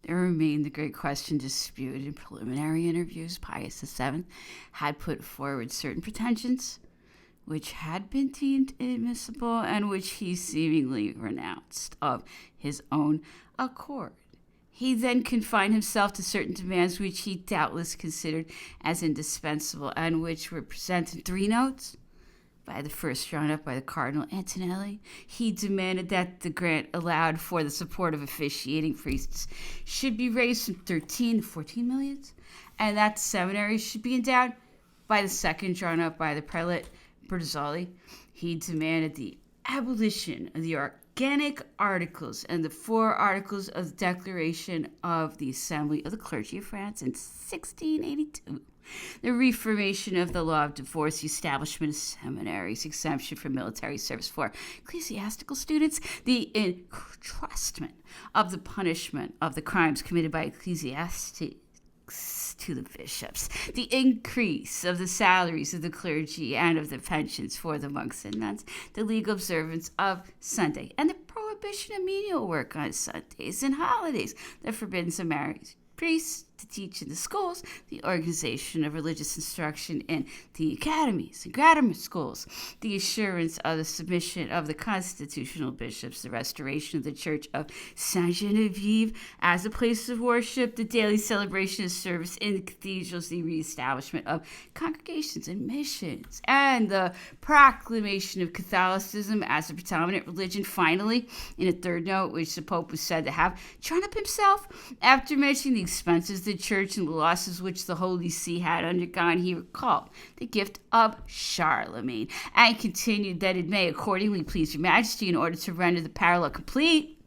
there remained the great question disputed in preliminary interviews. Pius VII had put forward certain pretensions which had been deemed inadmissible and which he seemingly renounced of his own accord. He then confined himself to certain demands which he doubtless considered as indispensable and which were presented in 3 notes by the first drawn up by the Cardinal Antonelli. He demanded that the grant allowed for the support of officiating priests should be raised from 13 to 14 millions, and that seminaries should be endowed by the second drawn up by the prelate Bertazzoli. He demanded the abolition of the organic articles and the 4 articles of the Declaration of the Assembly of the Clergy of France in 1682. The reformation of the law of divorce, the establishment of seminaries, exemption from military service for ecclesiastical students, the entrustment of the punishment of the crimes committed by ecclesiastics to the bishops, the increase of the salaries of the clergy and of the pensions for the monks and nuns, the legal observance of Sunday, and the prohibition of menial work on Sundays and holidays, the forbiddance of marriage priests to teach in the schools, the organization of religious instruction in the academies and grammar schools, the assurance of the submission of the constitutional bishops, the restoration of the Church of Saint-Geneviève as a place of worship, the daily celebration of service in the cathedrals, the reestablishment of congregations and missions, and the proclamation of Catholicism as the predominant religion. Finally, in a 3rd note, which the Pope was said to have drawn up himself, after mentioning the expenses the church and the losses which the Holy See had undergone, he recalled the gift of Charlemagne and continued that it may accordingly please your majesty, in order to render the parallel complete,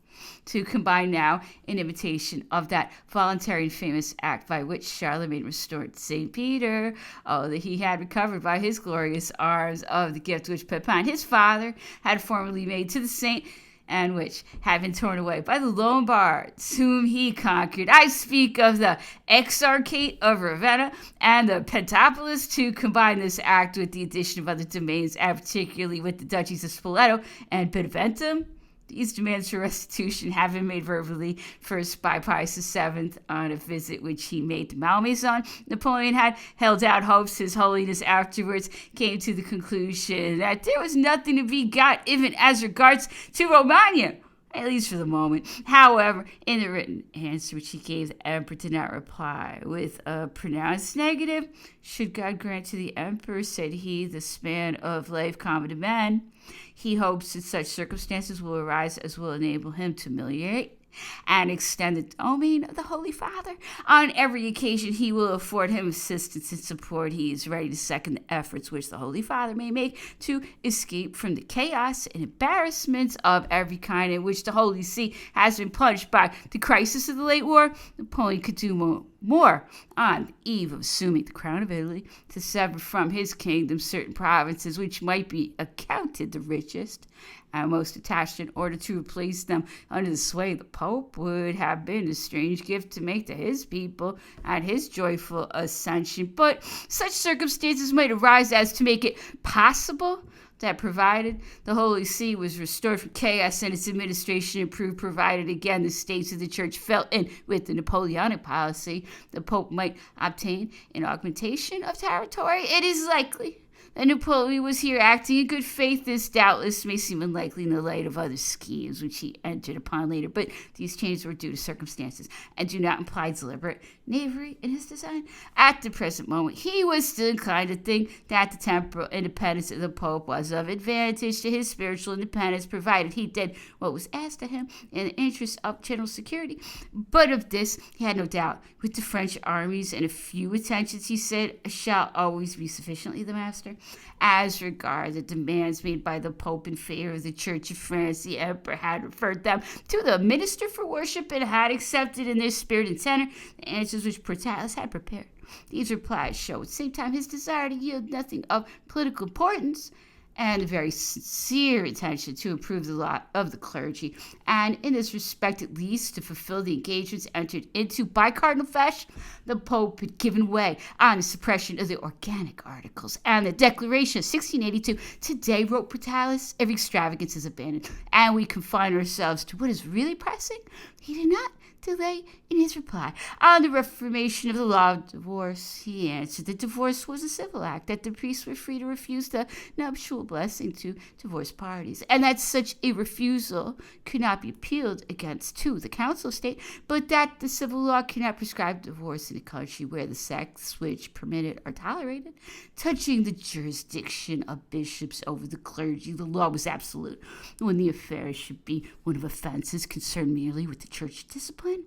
to combine now in imitation of that voluntary and famous act by which Charlemagne restored St. Peter, that he had recovered by his glorious arms of the gift which Pepin, his father, had formerly made to the saint, and which had been torn away by the Lombards, whom he conquered. I speak of the Exarchate of Ravenna and the Pentapolis, to combine this act with the addition of other domains, and particularly with the duchies of Spoleto and Beneventum. These demands for restitution have been made verbally, first by Pius VII on a visit which he made to Malmaison. Napoleon had held out hopes. His Holiness afterwards came to the conclusion that there was nothing to be got, even as regards to Romagna, at least for the moment. However, in the written answer which he gave, the emperor did not reply with a pronounced negative. Should God grant to the emperor, said he, the span of life common to men, he hopes that such circumstances will arise as will enable him to ameliorate and extend the domain of the Holy Father. On every occasion he will afford him assistance and support. He is ready to second the efforts which the Holy Father may make to escape from the chaos and embarrassments of every kind in which the Holy See has been plunged by the crisis of the late war. Napoleon could do more on the eve of assuming the crown of Italy, to sever from his kingdom certain provinces which might be accounted the richest and most attached, in order to replace them under the sway of the Pope, would have been a strange gift to make to his people at his joyful ascension. But such circumstances might arise as to make it possible that, provided the Holy See was restored from chaos and its administration improved, provided again the states of the church fell in with the Napoleonic policy, the Pope might obtain an augmentation of territory. It is likely that Napoleon was here acting in good faith. This doubtless may seem unlikely in the light of other schemes which he entered upon later, but these changes were due to circumstances and do not imply deliberate knavery in his design. At the present moment, he was still inclined to think that the temporal independence of the Pope was of advantage to his spiritual independence, provided he did what was asked of him in the interest of general security. But of this he had no doubt. With the French armies and a few attentions, he said, shall always be sufficiently the master. As regards the demands made by the Pope in favor of the Church of France, the Emperor had referred them to the Minister for Worship and had accepted in their spirit and tenor the answers which Portalis had prepared. These replies show at the same time his desire to yield nothing of political importance, and a very sincere intention to improve the lot of the clergy, and in this respect at least to fulfill the engagements entered into by Cardinal Fesch. The Pope had given way on the suppression of the organic articles and the Declaration of 1682. Today, wrote Portalis, every extravagance is abandoned, and we confine ourselves to what is really pressing. He did not delay in his reply. On the reformation of the law of divorce, he answered that divorce was a civil act, that the priests were free to refuse the nuptial blessing to divorced parties, and that such a refusal could not be appealed against to the council of state, but that the civil law cannot prescribe divorce in a country where the sects which permit it are tolerated. Touching the jurisdiction of bishops over the clergy, the law was absolute, when the affair should be one of offenses concerned merely with the church discipline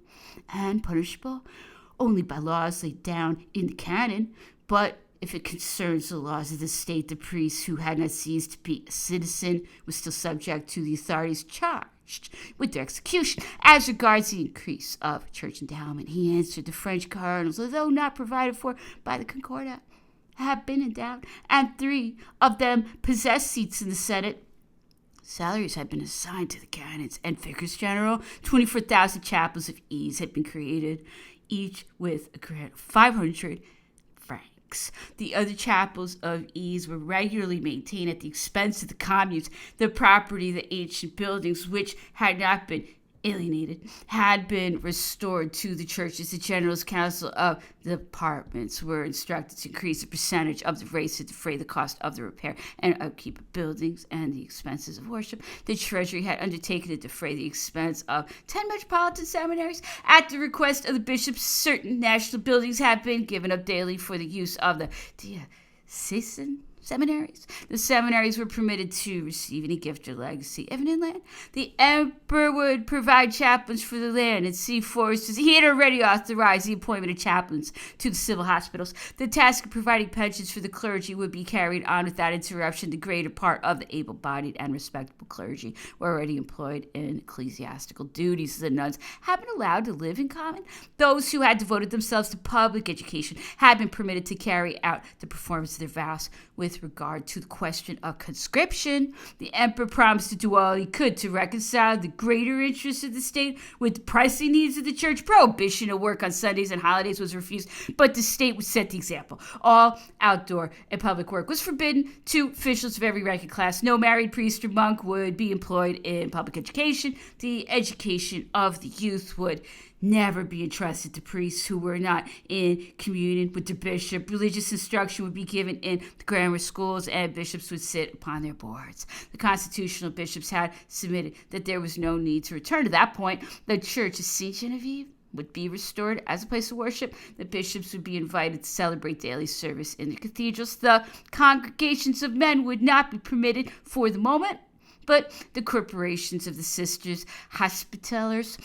and punishable only by laws laid down in the canon, but if it concerns the laws of the state, the priest who had not ceased to be a citizen was still subject to the authorities charged with their execution. As regards the increase of church endowment, he answered the French cardinals, although not provided for by the Concordat, have been endowed, and 3 of them possess seats in the Senate. Salaries had been assigned to the canons and vicars general. 24,000 chapels of ease had been created, each with a grant of 500 francs. The other chapels of ease were regularly maintained at the expense of the communes. The property, the ancient buildings, which had not been alienated, had been restored to the churches. The General Council of the departments were instructed to increase the percentage of the rates to defray the cost of the repair and upkeep of buildings and the expenses of worship. The Treasury had undertaken to defray the expense of 10 metropolitan seminaries. At the request of the bishops, certain national buildings had been given up daily for the use of the diocesan seminaries. The seminaries were permitted to receive any gift or legacy of an land. The emperor would provide chaplains for the land and sea foresters. He had already authorized the appointment of chaplains to the civil hospitals. The task of providing pensions for the clergy would be carried on without interruption. The greater part of the able-bodied and respectable clergy were already employed in ecclesiastical duties. The nuns had been allowed to live in common. Those who had devoted themselves to public education had been permitted to carry out the performance of their vows. With regard to the question of conscription, the emperor promised to do all he could to reconcile the greater interests of the state with the pressing needs of the church. Prohibition of work on Sundays and holidays was refused, but the state would set the example. All outdoor and public work was forbidden to officials of every rank and class. No married priest or monk would be employed in public education. The education of the youth would never be entrusted to priests who were not in communion with the bishop. Religious instruction would be given in the grammar schools, and bishops would sit upon their boards. The constitutional bishops had submitted that there was no need to return to that point. The church of St. Genevieve would be restored as a place of worship. The bishops would be invited to celebrate daily service in the cathedrals. The congregations of men would not be permitted for the moment, but the corporations of the sisters hospitallers,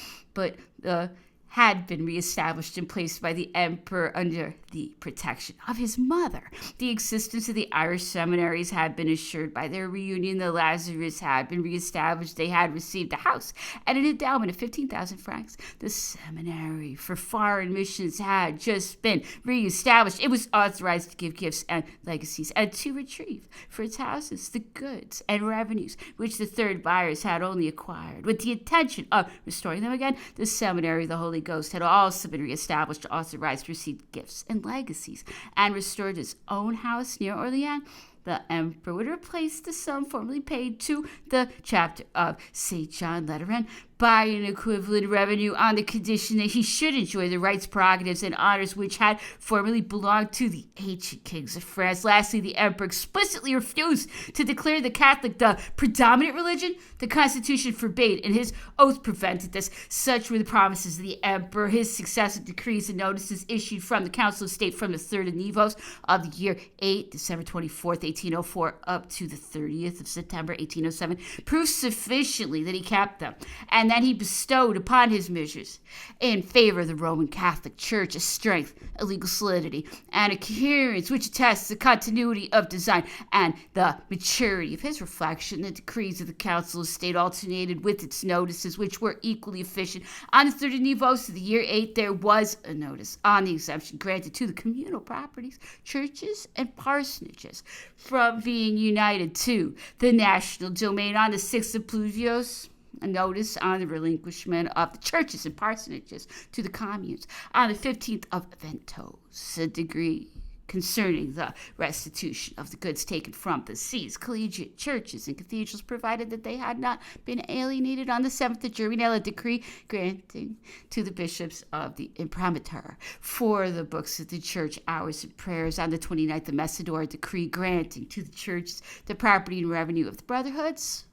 had been reestablished and placed by the emperor under the protection of his mother. The existence of the Irish seminaries had been assured by their reunion. The Lazarus had been reestablished. They had received a house and an endowment of 15,000 francs. The seminary for foreign missions had just been reestablished. It was authorized to give gifts and legacies and to retrieve for its houses the goods and revenues which the third buyers had only acquired. With the intention of restoring them again, the seminary of the Holy Ghost had also been reestablished, authorized to receive gifts and legacies, and restored his own house near Orleans. The emperor would replace the sum formerly paid to the chapter of St. John Lateran by an equivalent revenue on the condition that he should enjoy the rights, prerogatives, and honors which had formerly belonged to the ancient kings of France. Lastly, the emperor explicitly refused to declare the Catholic the predominant religion. The Constitution forbade, and his oath prevented this. Such were the promises of the emperor. His successive decrees and notices issued from the Council of State from the 3rd of Nivos of the year 8, December 24th, 1804, up to the 30th of September, 1807, proved sufficiently that he kept them, and that he bestowed upon his measures in favor of the Roman Catholic Church a strength, a legal solidity, and a coherence which attests the continuity of design and the maturity of his reflection. The decrees of the Council of State alternated with its notices, which were equally efficient. On the 3rd of Nivos of the year 8, there was a notice on the exemption granted to the communal properties, churches, and parsonages from being united to the national domain. On the 6th of Pluvios, a notice on the relinquishment of the churches and parsonages to the communes. On the 15th of Ventos, a decree concerning the restitution of the goods taken from the seized collegiate churches and cathedrals, provided that they had not been alienated on the 7th of Germinal, a decree granting to the bishops of the imprimatur for the books of the church hours and prayers. On the 29th of Messidor, a decree granting to the churches the property and revenue of the brotherhoods.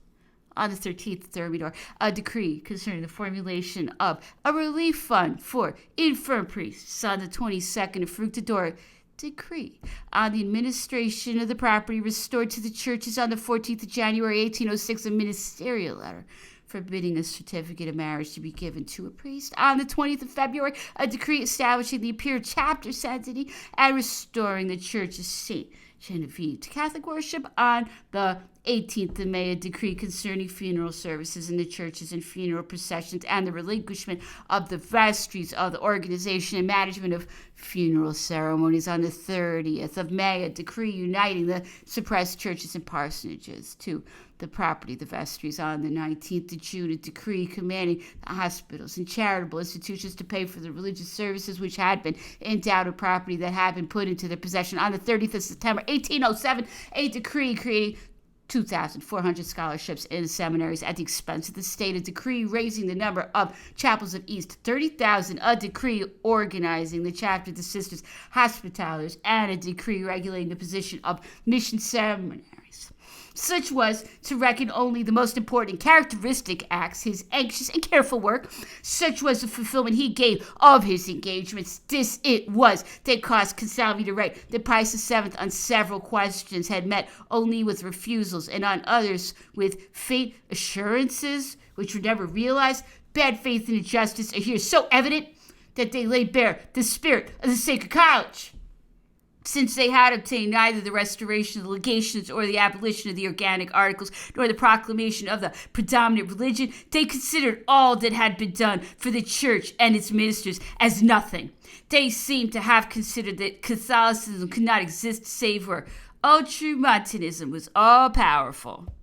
On the 13th of Thermidor, a decree concerning the formulation of a relief fund for infirm priests. On the 22nd of Fructidor, decree on the administration of the property restored to the churches. On the 14th of January, 1806, a ministerial letter forbidding a certificate of marriage to be given to a priest. On the 20th of February, a decree establishing the imperial chapter sanctity and restoring the Church of St. Genevieve to Catholic worship. On the 18th of May, a decree concerning funeral services in the churches and funeral processions and the relinquishment of the vestries of the organization and management of funeral ceremonies. On the 30th of May, a decree uniting the suppressed churches and parsonages to the property, the vestries. On the 19th of June, a decree commanding the hospitals and charitable institutions to pay for the religious services which had been endowed with property that had been put into their possession. On the 30th of September, 1807, a decree creating 2,400 scholarships in seminaries at the expense of the state, a decree raising the number of chapels of East 30,000, a decree organizing the chapter, the sisters, hospitallers, and a decree regulating the position of mission seminaries. Such was, to reckon only the most important characteristic acts, his anxious and careful work. Such was the fulfillment he gave of his engagements. This it was that caused Consalvi to write that Pius VII on several questions had met only with refusals, and on others with faint assurances which were never realized. Bad faith and injustice are here so evident that they lay bare the spirit of the Sacred College. Since they had obtained neither the restoration of the legations or the abolition of the organic articles, nor the proclamation of the predominant religion, they considered all that had been done for the church and its ministers as nothing. They seemed to have considered that Catholicism could not exist save where Ultramontanism was all-powerful.